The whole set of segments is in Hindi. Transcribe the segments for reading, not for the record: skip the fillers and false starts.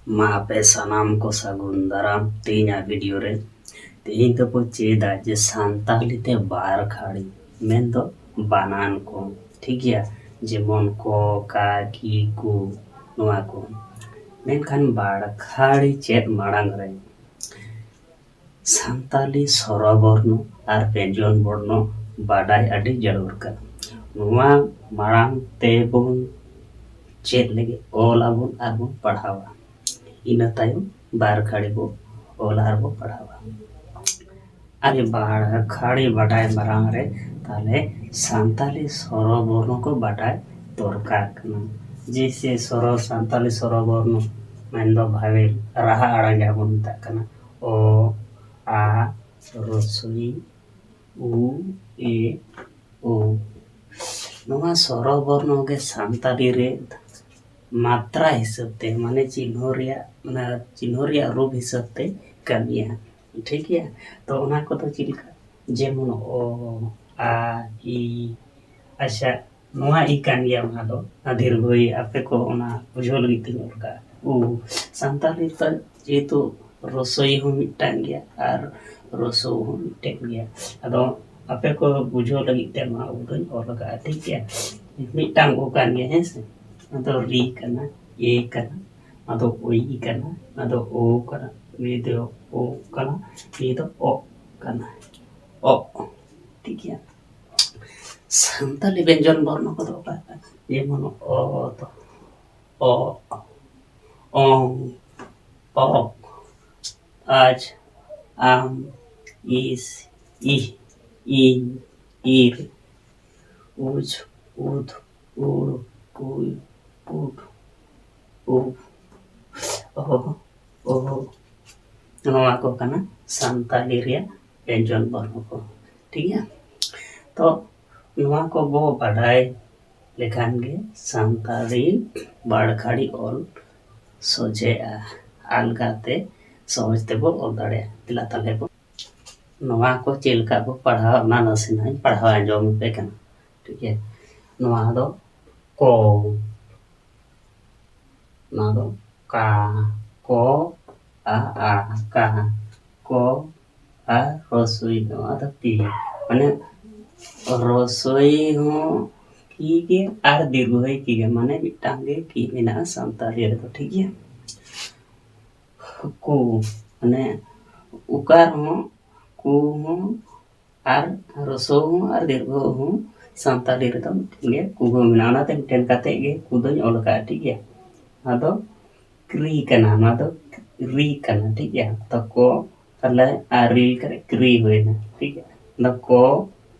मा पे सानाम को सागुन दाराम तेना वीडियो रे तेहिं तो को चेदा जे सान्ताली ते बार खाड़ी मेन तो बानान को ठीक गया जेमन को का की को नोआ को मेनखान बार खाड़ी चेद माड़ांग रे सान्ताली स्वरबर्ण और व्यंजन वर्ण बाडाय अडी जरूर का नोआ माड़ांग तेबुन चेद लगे ओलाबुन आबुन पढ़ावा ina tayo बार खाड़ी बो ओलार बो पढ़ावा अरे बार खाड़ी बाडाय मारांग रे ताले सान्ताली स्वरबर्ण को बाडाय दरकार कना जैसे स्वर सान्ताली स्वरबर्ण मेनदो भावे राहा आड़ांग जाबुन मेता कना ओ आ रसोई उ ए ओ नोआ स्वरबर्ण के सान्ताली रे मात्रा हिसाब ते माने चिन्ह रूप हिसाब ते कमिया ठीक है तो ओना को तो चिलका जेमन ओ आ ई अच्छा नोआ ई कान गया ओना दो दीर्घई आपे को ओना बुझो लगी तिन ओरका उ सान्ताली तो जेतु रसोई हो मिटांग गया और रसो हो मिटेंग गया अदो आपे को बुझो लगी ते मा उदन ओरका ठीक है मिटांग को कान गया है से अदो री कना ए कना अदो ओई कना अदो ओ कना नी दो ओ कना नी दो ओ कना ओ ठीक है सान्ताली व्यंजन वर्ण को दो का जेमन ओ तो ओ ओं ओ आज आम इस इ इन ईर उज उद उड़ कुल पुट उ ओहो ओहो नोआ को कना सान्ताली रिया व्यंजन वर्ण को ठीक है तो नोआ को बो बाडाय लेखान गे सान्ताली बाड़खाड़ी ऑल सोजे अलगाते समझते बो ऑल दाड़े तिला तले बो नोआ को चिलका बो पढ़ा ना नसीना पढ़ा आंजम पे कना ठीक है नोआ दो को ना दो का को आ का को आ रसोई नोआ दो ती माने रसोई हो की के आर दीर्घई की के माने मिटांगे की मेना सान्ताली रे तो ठीक है को माने उकार हो को हो आर रसो हो आर दीर्घ हो सान्ताली रे तो ठीक है कुगो मेना ना ते मिटेन काते गे कुदोኝ ओलका ठीक है अदो क्री कना ना दो री कना ठीक है तो को तले आरी करे क्री होइना ठीक है ना को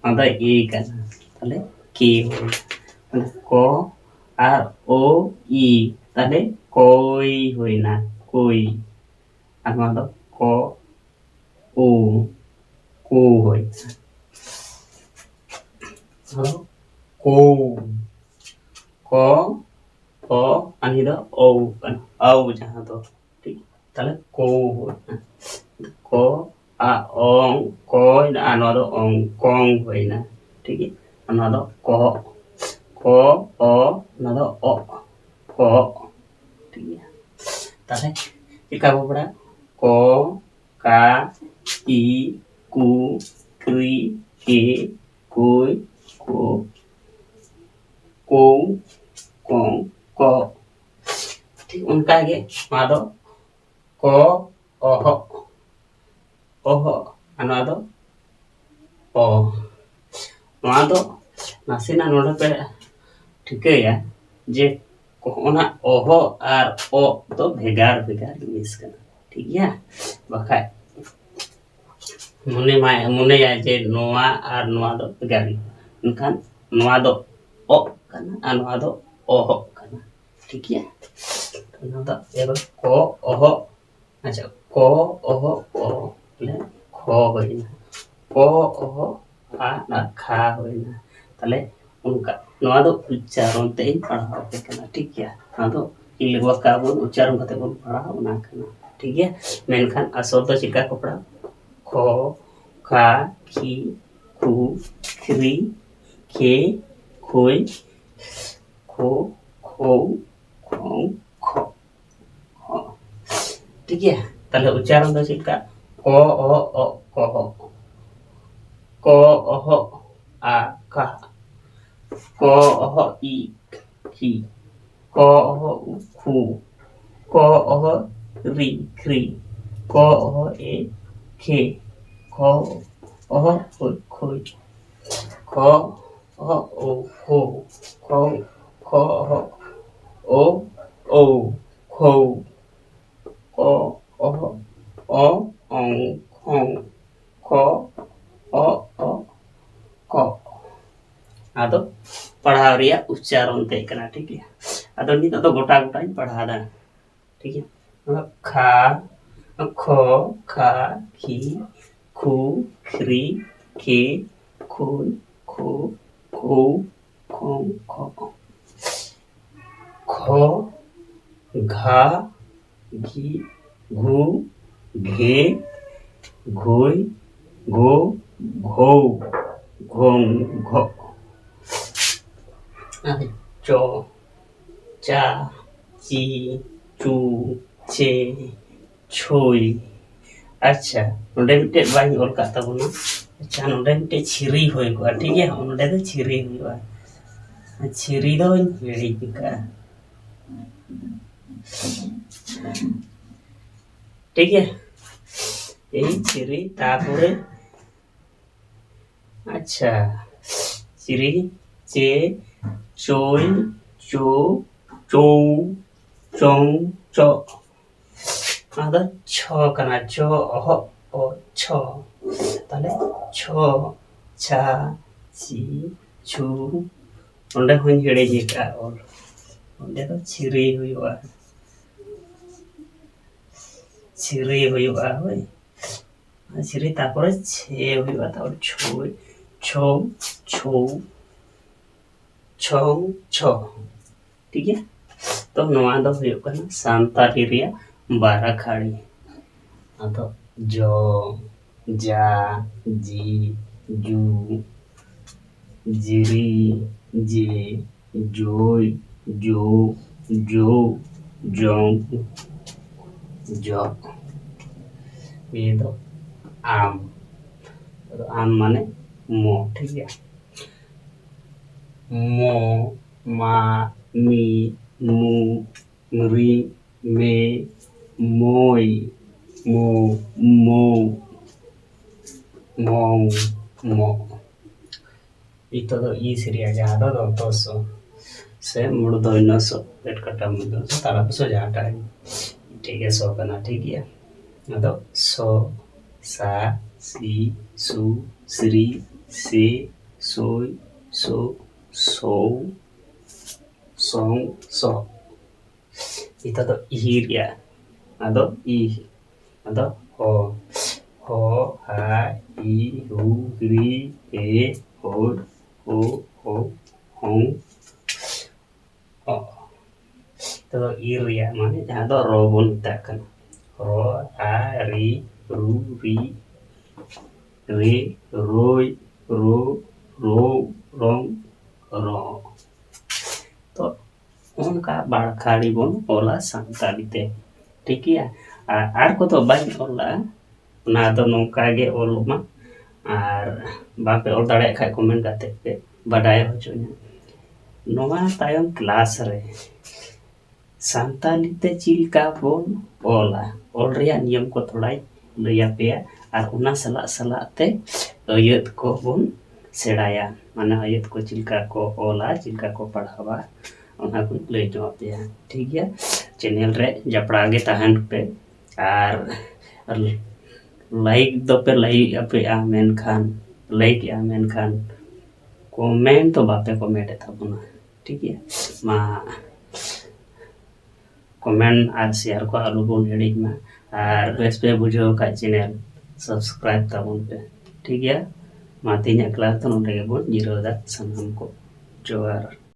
अदा ए कना तले के होइना को आर ओ ई तले कोई होइना कोई आमा दो को ओ को होइना हेलो को को को अनि दो ओ कन औ जहां दो ठीक तले को होइना को आ ओंग को ना आनो दो ओंग कोंग होइना ठीक है आनो दो को ओ ना दो ओ को ठीक है तले इका बड़ा को का ई कु क्री के कोई को कों को ठीक उनका गे मादो को ओहो ओहो अना दो ओ मादो नासिना नोडे पे ठीक है जे कोना ओहो और ओ तो भेगार भेगार मिस करना ठीक है बखाय मुने या जे नोआ और नोआ दो भेगारी उनखान नोआ दो ओ कना और नोआ दो ओहो कना ठीक है तो ना तो एगो को ओहो अच्छा को ओहो ओ ले खो होइना को ओहो आ ना खा होइना तले उनका नोआ दो उच्चारण ते पढ़ाओ पे कना ठीक है ना तो इलवा का बोल उच्चारण कते बोल पढ़ाओ ना कना ठीक है मेनखान असर तो चिका को पढ़ा खो खा की खु क्री के खोई खो खो खों खो ठीक है ताले उच्चारण दो चिका को ओ को ओ आ का को ओ ई की को ओ खू को ओ री क्री को ओ ए खे को ओ खोई को ओ खो को ओ ओ खो ko o o ong ong ko o o ko ado पढ़ाव रिया उच्चारण ते कना ठीक है अदो नित तो गोटा गोटा पढ़ा दा ठीक है खा खो खा खी खू खरी खे खोई खो खो खों खो खो घा घी घू घे घोई घो घो घों घो चो चा ची चू चे छोई अच्छा नोडे मिटे बाई ओल का ताबोना अच्छा नोडे मिटे छिरी होय को ठीक है नोडे तो छिरी हुआ छिरी दो हिड़ी का ठीक है यही छिरी तापुरे अच्छा छिरी चे चोई चो चो चों चो आदा छो कना छो ओ छो ताले छो छा ची छू ओंडे होई हिड़े जिका और ओंडे तो छिरी हुआ छिरी हुआ होय छिरी तापर छे हुआ तापर छो छो छो छो छो ठीक है तो नवा दो हुयो कना सांताली रिया 12 खाड़ी तो जो जा जी जू जिरी जे जोई जो जो जों जो ये तो आम तो आम माने मो ठीक है मो मा मी मू मरी मे मोई मो मो मो मो itu do i seria jahada do toso se mudo inoso pet kata mudo tara so jahata ठीक है सो करना ठीक है मतलब सो सा सी सु श्री से सोई सो सो सोंग सो itu तो iria ado i ado ho ho ha i hu ri e ho ho ho hong o itu iria माने जहाँ दो रो बोन तकन रो आ री रू री रे रोई रो रो रोंग रो तो उनका बाड़खाड़ी बोन ओला सांताली ते ठीक है आर को तो बाई ओला ना तो नौका गे ओलमा आर बापे ओल दाड़े खाय कमेंट काते पे बडाय होचोnya नोवा तायम क्लास रे सांताली ते चिलका बोन ओला ओल रिया नियम को थोड़ा लैया पे और उना सला सला ते अयत को बोन सेड़ाया माने अयत को चिलका को ओला चिलका को पढ़ावा उना को ले जो पे ठीक है चैनल रे जपड़ा गे तहन पे और लाइक दो पे लाइक पे आमेन खान लाइक आमेन खान कमेंट तो बापे कमेंट था बुना ठीक है मा कमेंट और शेयर को आलू बोन हेडिंग में और बेस पे बुझो का चैनल सब्सक्राइब ताबुन पे ठीक है मा तीन क्लास तो नोटे के बोन जीरो दा सनम को जोहार